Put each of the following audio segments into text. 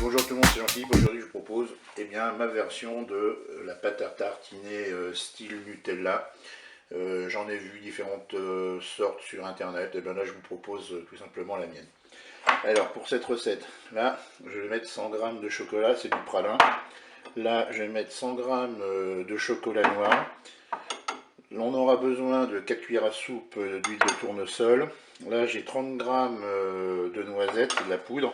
Bonjour tout le monde, c'est Jean-Philippe. Aujourd'hui je vous propose ma version de la pâte à tartiner style Nutella. J'en ai vu différentes sortes sur internet, et bien là je vous propose tout simplement la mienne. Alors pour cette recette, là je vais mettre 100 g de chocolat, c'est du pralin. Là je vais mettre 100 g de chocolat noir. On aura besoin de 4 cuillères à soupe d'huile de tournesol. Là j'ai 30 g de noisettes, c'est de la poudre.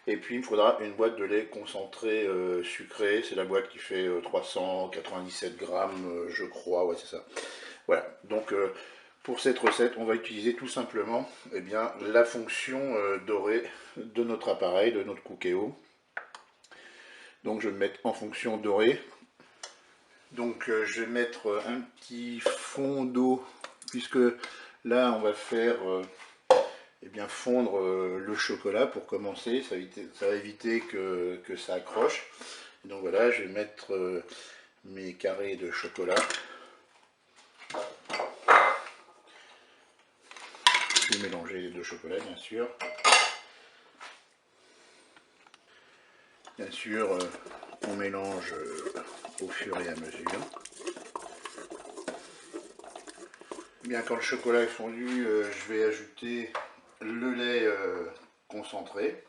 Et puis il me faudra une boîte de lait concentré sucré, c'est la boîte qui fait 397 grammes je crois, ouais c'est ça. Voilà, donc pour cette recette on va utiliser tout simplement la fonction dorée de notre appareil, de notre Cookéo. Donc je vais me mettre en fonction dorée. Donc je vais mettre un petit fond d'eau, puisque là on va faire fondre le chocolat pour commencer, ça va éviter que ça accroche. Donc voilà, je vais mettre mes carrés de chocolat. Je vais mélanger les deux chocolats bien sûr. Bien sûr, on mélange au fur et à mesure. Bien, quand le chocolat est fondu, je vais ajouter le lait concentré.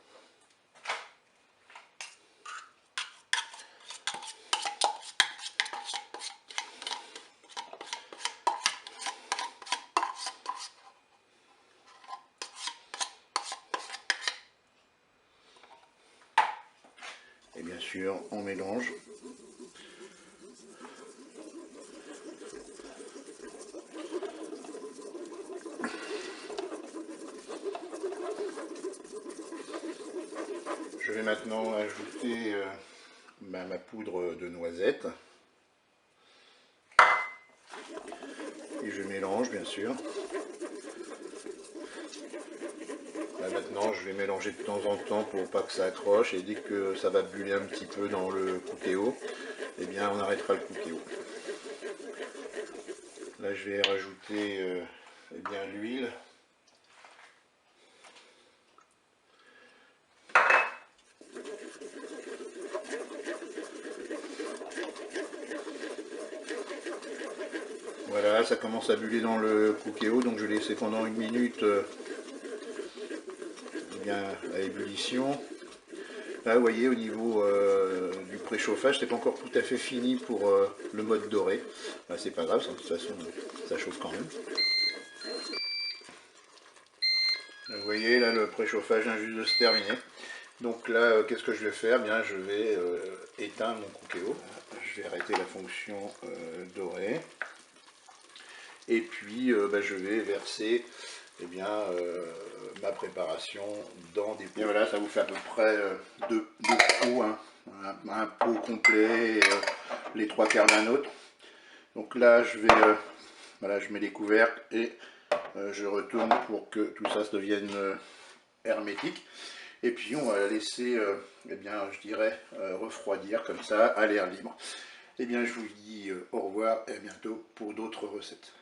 Et bien sûr, on mélange. Je vais maintenant ajouter ma poudre de noisette. Et je mélange bien sûr. Là maintenant je vais mélanger de temps en temps pour pas que ça accroche, et dès que ça va buller un petit peu dans le Cookéo, eh bien on arrêtera le Cookéo. Là je vais rajouter l'huile. Voilà, ça commence à buller dans le Cookéo, donc je vais laisser pendant 1 minute à ébullition. Là vous voyez au niveau du préchauffage, c'est pas encore tout à fait fini pour le mode doré. Là, c'est pas grave, de toute façon ça chauffe quand même. Là, vous voyez là le préchauffage vient juste de se terminer. Donc là qu'est-ce que je vais faire? Bien je vais éteindre mon Cookéo. Je vais arrêter la fonction dorée. Et puis je vais verser ma préparation dans des pots. Et voilà, ça vous fait à peu près deux pots, hein, un pot complet, les 3/4 d'un autre. Donc là je vais je mets les couvercles et je retourne pour que tout ça se devienne hermétique. Et puis on va la laisser je dirais refroidir comme ça à l'air libre. Et bien je vous dis au revoir et à bientôt pour d'autres recettes.